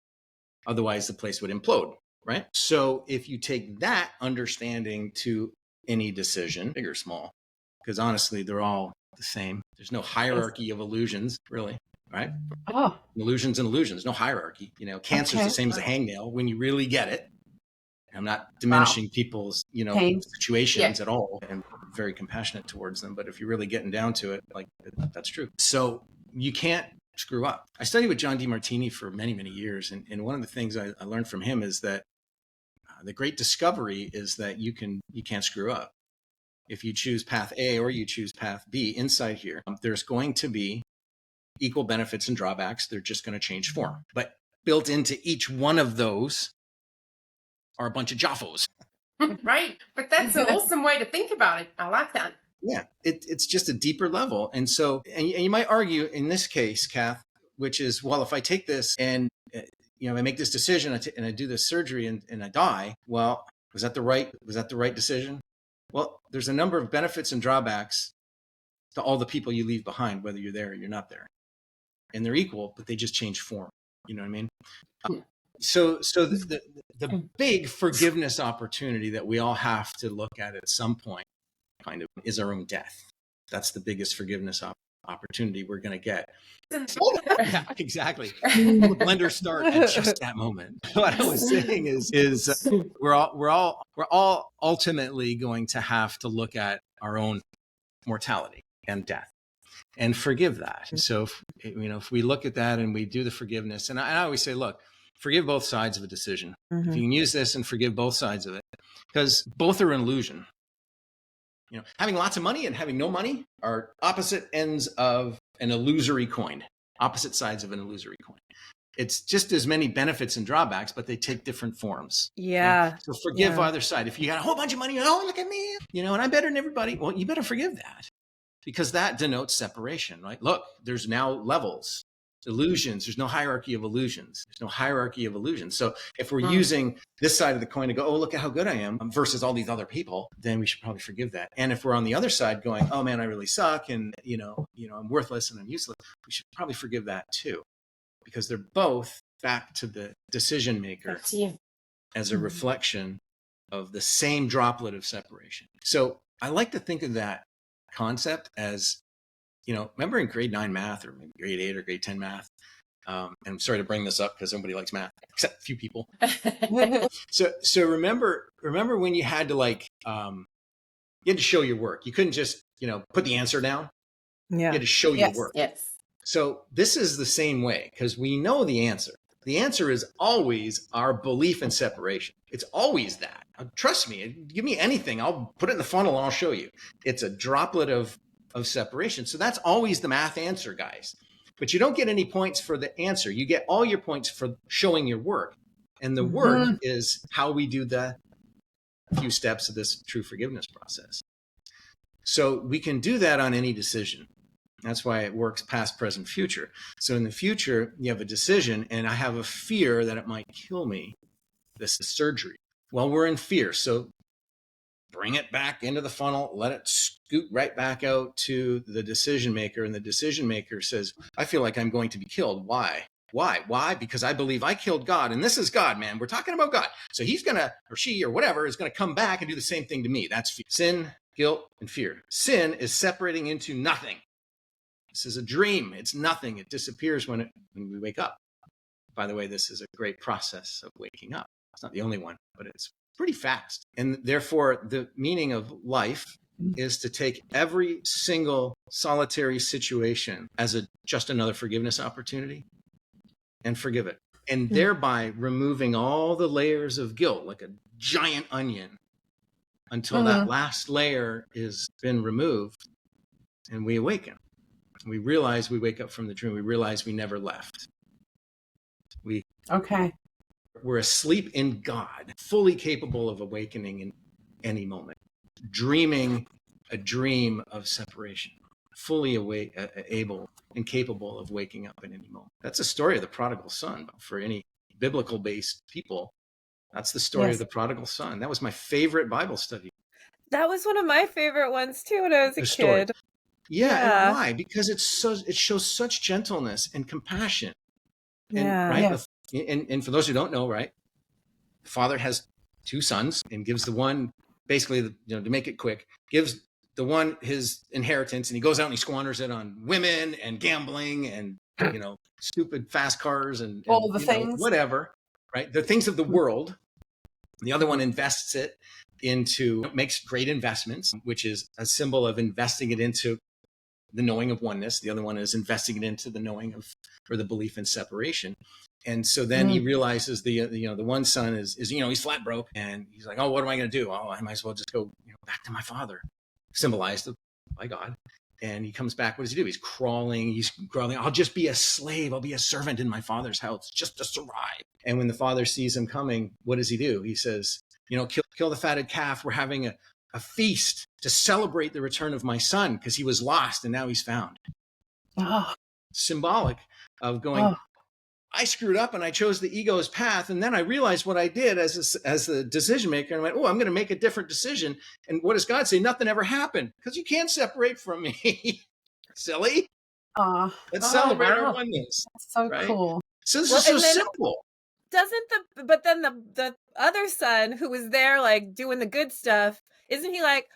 Otherwise, the place would implode, right? So if you take that understanding to any decision, big or small, because honestly, they're all the same. There's no hierarchy of illusions, really, right? Oh. Illusions and illusions, no hierarchy. Cancer is the same as a hangnail when you really get it. I'm not diminishing people's, Pain. situations at all, and very compassionate towards them. But if you're really getting down to it, that's true. So you can't screw up. I studied with John DeMartini for many, many years. And one of the things I learned from him is that the great discovery is that you can't screw up. If you choose path A or you choose path B inside here, there's going to be equal benefits and drawbacks. They're just going to change form. But built into each one of those are a bunch of Jaffos. Right. But that's an awesome way to think about it. I like that. Yeah, it's just a deeper level. And so, and you might argue in this case, Kath, which is, well, if I take this and, I make this decision and I do this surgery and I die, well, was that the right decision? Well, there's a number of benefits and drawbacks to all the people you leave behind, whether you're there or you're not there. And they're equal, but they just change form. You know what I mean? So the big forgiveness opportunity that we all have to look at some point kind of is our own death. That's the biggest forgiveness opportunity we're going to get. Yeah, exactly. The blender start at just that moment. What I was saying is we're all ultimately going to have to look at our own mortality and death and forgive that. And so if we look at that and we do the forgiveness, and I always say, look, forgive both sides of a decision. If you can use this and forgive both sides of it, because both are an illusion. Having lots of money and having no money are opposite ends of an illusory coin, opposite sides of an illusory coin. It's just as many benefits and drawbacks, but they take different forms. Yeah. So forgive either side. If you got a whole bunch of money, oh, look at me, and I'm better than everybody. Well, you better forgive that, because that denotes separation, right? Look, there's now levels. Illusions. There's no hierarchy of illusions. There's no hierarchy of illusions. So if we're using this side of the coin to go, oh, look at how good I am versus all these other people, then we should probably forgive that. And if we're on the other side going, oh man, I really suck. And, I'm worthless and I'm useless. We should probably forgive that too, because they're both back to the decision maker as a reflection of the same droplet of separation. So I like to think of that concept as, remember in grade 9 math, or maybe grade 8 or grade 10 math? And I'm sorry to bring this up because everybody likes math, except a few people. So remember when you had to you had to show your work. You couldn't just, put the answer down. Yeah. You had to show your work. Yes. So this is the same way, because we know the answer. The answer is always our belief in separation. It's always that. Trust me, give me anything. I'll put it in the funnel and I'll show you. It's a droplet of separation. So that's always the math answer, guys. But you don't get any points for the answer. You get all your points for showing your work. And the work is how we do the few steps of this true forgiveness process. So we can do that on any decision. That's why it works past, present, future. So in the future, you have a decision, and I have a fear that it might kill me. This is surgery. Well, we're in fear. So bring it back into the funnel, let it scoot right back out to the decision maker. And the decision maker says, I feel like I'm going to be killed. Why? Why? Because I believe I killed God. And this is God, man. We're talking about God. So he's going to, or she or whatever, is going to come back and do the same thing to me. That's fear. Sin, guilt, and fear. Sin is separating into nothing. This is a dream. It's nothing. It disappears when we wake up. By the way, this is a great process of waking up. It's not the only one, but it's pretty fast. And therefore, the meaning of life is to take every single solitary situation as just another forgiveness opportunity and forgive it. And thereby removing all the layers of guilt like a giant onion until that last layer has been removed and we awaken. We realize we wake up from the dream. We realize we never left. We're asleep in God, fully capable of awakening in any moment, dreaming a dream of separation, fully able and capable of waking up in any moment. That's the story of the prodigal son. For any biblical-based people, that's the story of the prodigal son. That was my favorite Bible study. That was one of my favorite ones too when I was a kid. Yeah. And why? Because it shows such gentleness and compassion. And, and for those who don't know, right, the father has two sons and gives the one, basically, to make it quick, gives the one his inheritance, and he goes out and he squanders it on women and gambling and, stupid fast cars and all the things, whatever, right? The things of the world. The other one invests it makes great investments, which is a symbol of investing it into the knowing of oneness. The other one is investing it into the knowing of, or the belief in separation. And so then he realizes the one son is he's flat broke, and he's like, oh, what am I going to do? Oh, I might as well just go back to my father, symbolized by God. And he comes back. What does he do? He's crawling. I'll just be a slave. I'll be a servant in my father's house just to survive. And when the father sees him coming, what does he do? He says, kill the fatted calf. We're having a feast to celebrate the return of my son because he was lost and now he's found. Oh, Symbolic of going, oh. I screwed up and I chose the ego's path. And then I realized what I did as the decision maker. And I went, oh, I'm going to make a different decision. And what does God say? Nothing ever happened because you can't separate from me. Silly. Let's celebrate our oneness. That's so right? cool. So this is so simple. But then the other son who was there, like, doing the good stuff, isn't he like,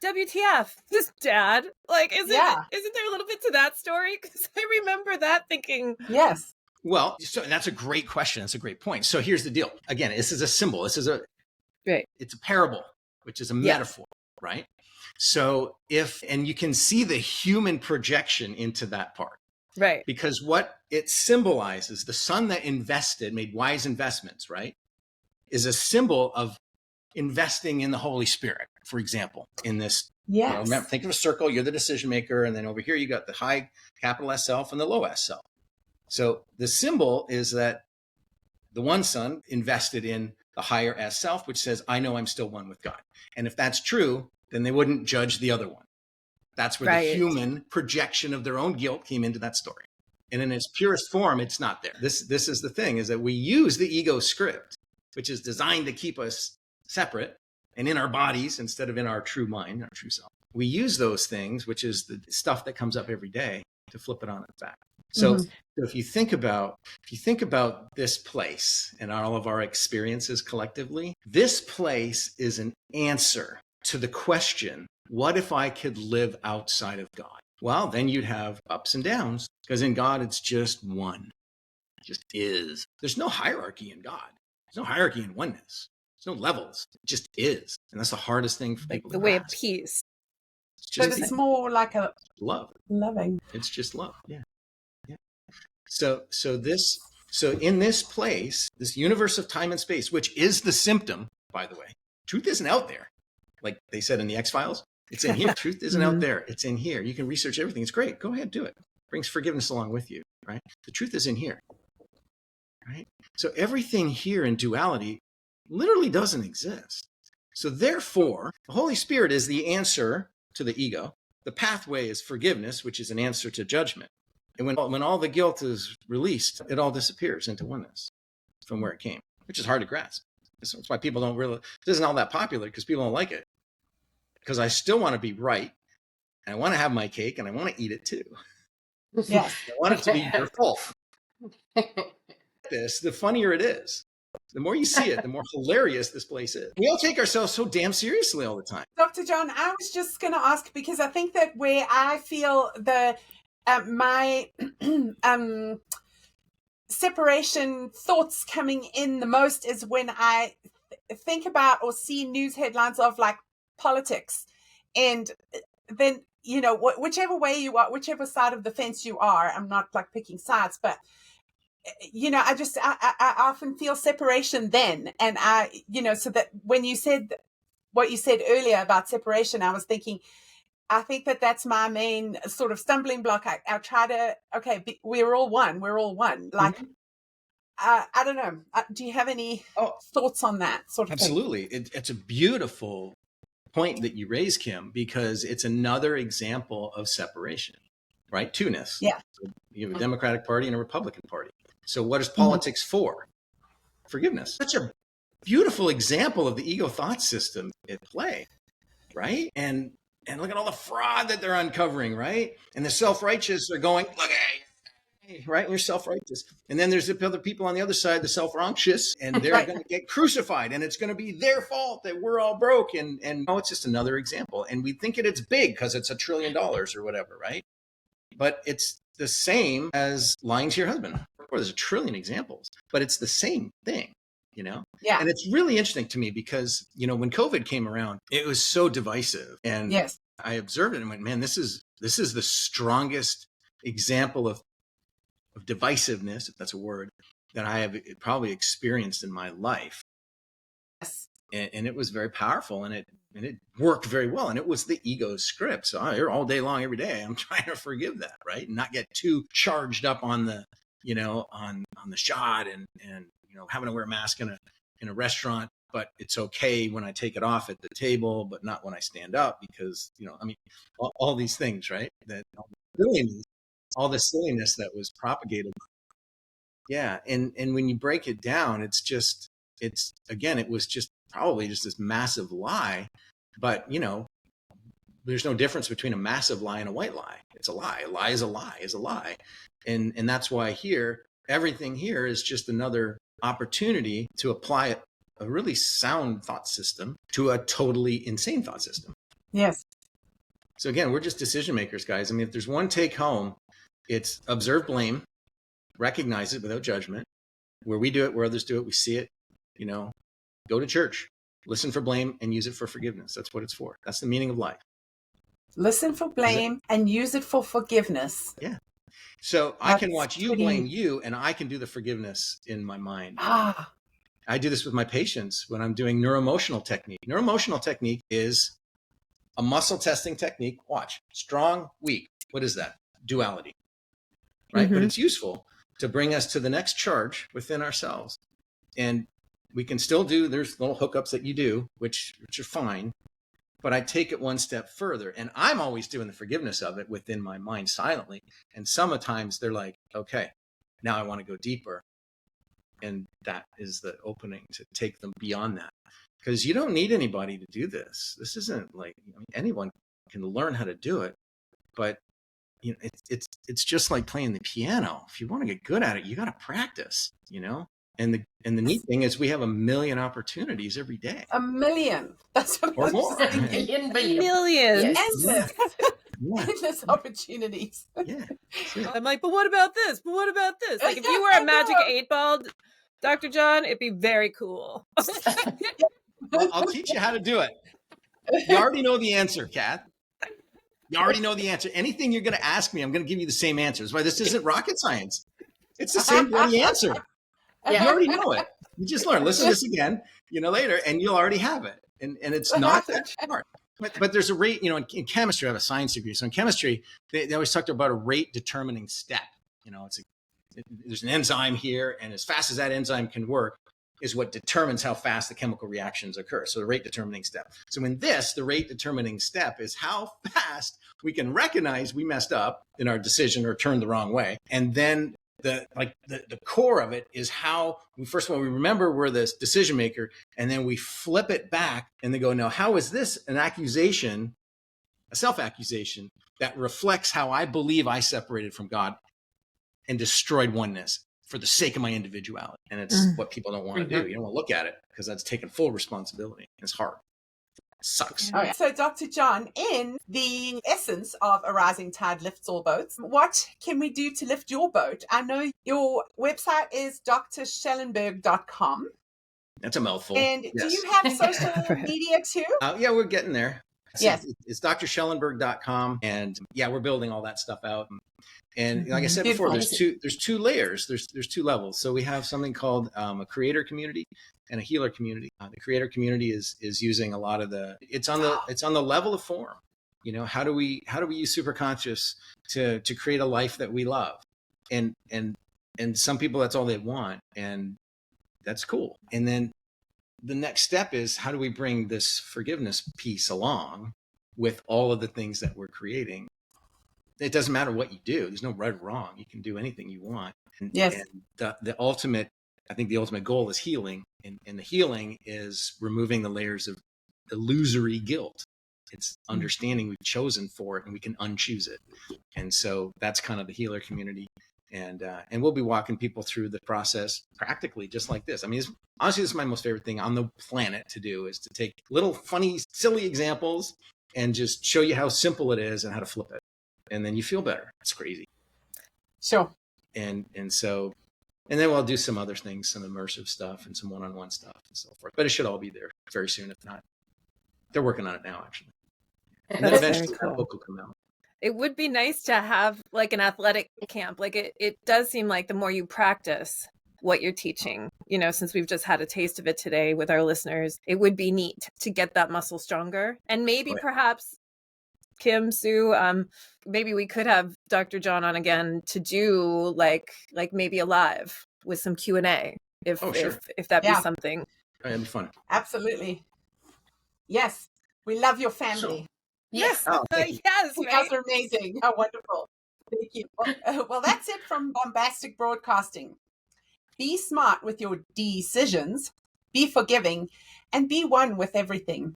WTF, this dad? Like, isn't there a little bit to that story? Because I remember that thinking, yes. Well, so that's a great question. That's a great point. So here's the deal. Again, this is a symbol. It's a parable, which is a metaphor, right? So and you can see the human projection into that part. Right. Because what it symbolizes, the son that made wise investments, right, is a symbol of investing in the Holy Spirit, for example, in this. Yes. Remember, think of a circle. You're the decision maker. And then over here, you got the high capital S self and the low S self. So the symbol is that the one son invested in the higher S self, which says, I know I'm still one with God. And if that's true, then they wouldn't judge the other one. That's where the human projection of their own guilt came into that story. And in its purest form, it's not there. This is the thing, is that we use the ego script, which is designed to keep us separate and in our bodies instead of in our true mind, our true self. We use those things, which is the stuff that comes up every day, to flip it on its back. So if you think about this place and all of our experiences collectively, this place is an answer to the question, what if I could live outside of God? Well, then you'd have ups and downs, because in God, it's just one. It just is. There's no hierarchy in God. There's no hierarchy in oneness. There's no levels. It just is. And that's the hardest thing for people to grasp. The way of peace. But it's more like a love. Loving. It's just love. Yeah. So in this place, this universe of time and space, which is the symptom, by the way, truth isn't out there. Like they said in the X-Files, it's in here. Truth isn't out there. It's in here. You can research everything. It's great. Go ahead, do it. Brings forgiveness along with you, right? The truth is in here, right? So everything here in duality literally doesn't exist. So therefore, the Holy Spirit is the answer to the ego. The pathway is forgiveness, which is an answer to judgment. And when all the guilt is released, it all disappears into oneness from where it came, which is hard to grasp. That's why people don't really, this isn't all that popular, because people don't like it. Because I still want to be right, and I want to have my cake, and I want to eat it too. Yes. I want it to be your fault. The funnier it is. The more you see it, the more hilarious this place is. We all take ourselves so damn seriously all the time. Dr. John, I was just going to ask, because I think that where I feel my separation thoughts coming in the most is when I think about or see news headlines of like politics, and then, you know, whichever way you are, whichever side of the fence you are, I'm not like picking sides, but you know, I often feel separation then. And so that when you said what you said earlier about separation, I was thinking, I think that's my main sort of stumbling block. I try to, we're all one. We're all one. Like, I don't know. Do you have any thoughts on that sort of absolutely thing? It's a beautiful point that you raise, Kim, because it's another example of separation, right? Two-ness. Yeah. So you have a Democratic Party and a Republican Party. So what is politics for? Forgiveness. Such a beautiful example of the ego thought system at play, right? And look at all the fraud that they're uncovering, right? And the self-righteous are going, look at you, right? You're self-righteous. And then there's the other people on the other side, the self-righteous, and they're going to get crucified, and it's going to be their fault that we're all broke. And it's just another example. And we think it's big because it's $1 trillion or whatever, right? But it's the same as lying to your husband. Of course, there's 1 trillion examples, but it's the same thing. You know? Yeah. And it's really interesting to me because, you know, when COVID came around, it was so divisive. And I observed it and went, man, this is the strongest example of divisiveness, if that's a word, that I have probably experienced in my life. Yes. And it was very powerful, and it worked very well. And it was the ego script. So here all day long, every day, I'm trying to forgive that, right? And not get too charged up on the, you know, on the shot and you know, having to wear a mask in a restaurant but it's okay when I take it off at the table, but not when I stand up because, I mean, all these things, right? That all the silliness that was propagated. Yeah. And when you break it down, it was just probably just this massive lie, but there's no difference between a massive lie and a white lie. It's a lie. A lie is a lie is a lie. And that's why everything here is just another opportunity to apply a really sound thought system to a totally insane thought system. Yes. So again, we're just decision makers, guys. I mean, if there's one take home, it's observe blame, recognize it without judgment. Where we do it, where others do it, we see it, go to church, listen for blame and use it for forgiveness. That's what it's for. That's the meaning of life. Listen for blame and use it for forgiveness. Yeah. So I can watch you blame you and I can do the forgiveness in my mind. I do this with my patients when I'm doing neuroemotional technique. Neuroemotional technique is a muscle testing technique. Watch, strong, weak. What is that? Duality, right? Mm-hmm. But it's useful to bring us to the next charge within ourselves. And we can still there's little hookups that you do, which are fine, but I take it one step further. And I'm always doing the forgiveness of it within my mind silently. And sometimes they're like, okay, now I want to go deeper. And that is the opening to take them beyond that. Because you don't need anybody to do this. This isn't like anyone can learn how to do it. But it's just like playing the piano. If you want to get good at it, you got to practice, And the neat thing is we have 1 million opportunities every day. 1 million. That's what or more. Millions. Endless. Endless opportunities. Yeah. I'm like, but what about this? But what about this? Like if you were a magic 8-ball, Dr. John, it'd be very cool. Well, I'll teach you how to do it. You already know the answer, Kat. You already know the answer. Anything you're going to ask me, I'm going to give you the same answer. That's why this isn't rocket science. It's the same bloody answer. Yeah. You already know it. You just learn. Listen to this again, later, and you'll already have it. And it's not that hard. But there's a rate, in chemistry, I have a science degree. So in chemistry, they always talked about a rate determining step. There's an enzyme here, and as fast as that enzyme can work is what determines how fast the chemical reactions occur. So the rate determining step. So in this, the rate determining step is how fast we can recognize we messed up in our decision or turned the wrong way. And then the core of it is how first of all, we remember we're this decision maker, and then we flip it back and they go, now, how is this an accusation, a self-accusation that reflects how I believe I separated from God and destroyed oneness for the sake of my individuality? And it's what people don't want to do. You don't want to look at it because that's taking full responsibility. It's hard. It sucks. Oh, yeah. So Dr. John, in the essence of A Rising Tide Lifts All Boats, what can we do to lift your boat? I know your website is drschellenberg.com. That's a mouthful. And yes. Do you have social media too? Yeah, we're getting there. Yes. It's drschellenberg.com. And yeah, we're building all that stuff out. And like I said before, there's two layers. There's two levels. So we have something called a creator community and a healer community. The creator community is using a lot of it's on the level of form. How do we use superconscious to create a life that we love? And some people, that's all they want, and that's cool. And then the next step is, how do we bring this forgiveness piece along with all of the things that we're creating? It doesn't matter what you do. There's no right or wrong. You can do anything you want. And, yes. And the ultimate goal is healing. And the healing is removing the layers of illusory guilt. It's understanding we've chosen for it and we can unchoose it. And so that's kind of the healer community. And we'll be walking people through the process practically just like this. I mean, honestly, this is my most favorite thing on the planet to do, is to take little funny, silly examples and just show you how simple it is and how to flip it. And then you feel better. It's crazy. Sure. And then we'll do some other things, some immersive stuff and some one-on-one stuff and so forth. But it should all be there very soon. If not, they're working on it now, actually. And then eventually that book will come out. It would be nice to have like an athletic camp. Like it does seem like the more you practice what you're teaching, since we've just had a taste of it today with our listeners, it would be neat to get that muscle stronger. And maybe perhaps Kim, Sue, maybe we could have Dr. John on again to do like maybe a live with some Q&A if that'd be something. It'll be fun. Absolutely. Yes. We love your family. Sure. Yes. Oh, thank you. Yes, You right? guys are amazing. Oh, wonderful. Thank you. Well, that's it from Bombastic Broadcasting. Be smart with your decisions, be forgiving, and be one with everything.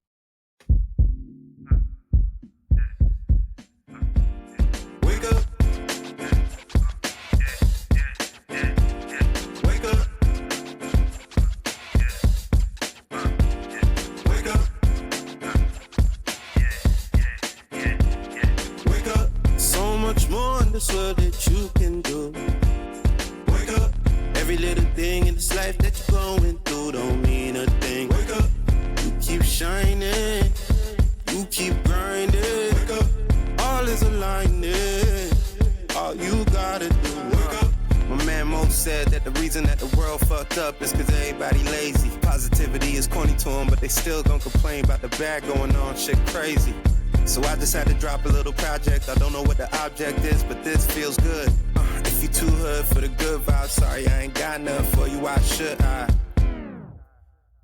Wake up. Wake up. Wake up. Wake up. So much more in this world that you can do. Wake up. Every little thing in this life that you're going through don't mean a thing. Wake up. You keep shining. You keep grinding. Wake up. All is aligning. All you gotta do. Wake up. My man Mo said that the reason that the world fucked up is cause everybody lazy. Positivity is corny to them, but they still gon' complain about the bad going on, shit crazy. So I just had to drop a little project. I don't know what the object is, but this feels good. If you too hood for the good vibes, sorry I ain't got nothing for you, why should I?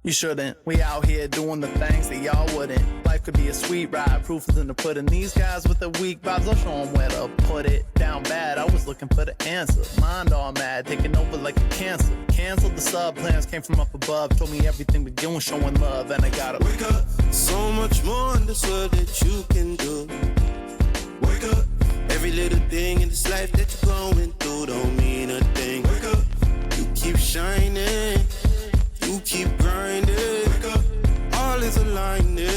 You shouldn't. We out here doing the things that y'all wouldn't. Life could be a sweet ride, proof is in the pudding. These guys with the weak vibes, I'll show them where to put it. Down bad, I was looking for the answer. Mind all mad, taking over like a cancer. Canceled the sub plans, came from up above. Told me everything we're doing, showing love, and I gotta wake up. So much more in this world that you can do. Wake up. Every little thing in this life that you're going through don't mean a thing. Wake up. You keep shining. You keep grinding. Wake up. All is aligning.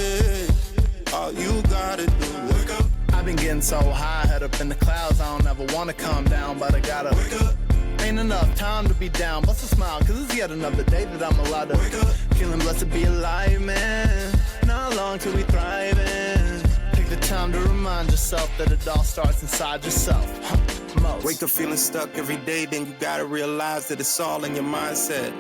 All you gotta do. Wake up. I've been getting so high, head up in the clouds. I don't ever wanna come down, but I gotta wake up. Ain't enough time to be down. Bust a smile, cause it's yet another day that I'm allowed to wake up. Feeling blessed to be alive, man. Not long till we thriving. Take the time to remind yourself that it all starts inside yourself. Most. Wake up feeling stuck every day, then you gotta realize that it's all in your mindset.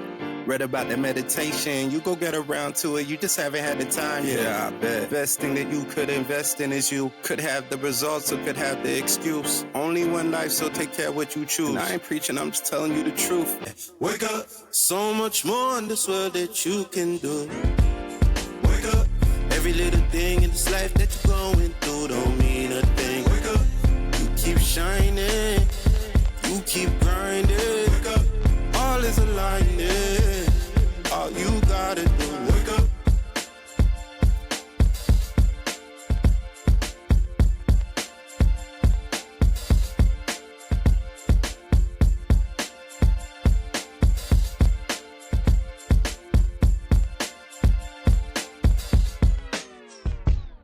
Read about that meditation, you go get around to it, you just haven't had the time yet. Yeah, I bet. Best thing that you could invest in is you. Could have the results or could have the excuse. Only one life, so take care of what you choose. And I ain't preaching, I'm just telling you the truth. Wake up. So much more in this world that you can do. Wake up. Every little thing in this life that you're going through don't mean a thing. Wake up. You keep shining. You keep grinding. Wake up. All is aligning.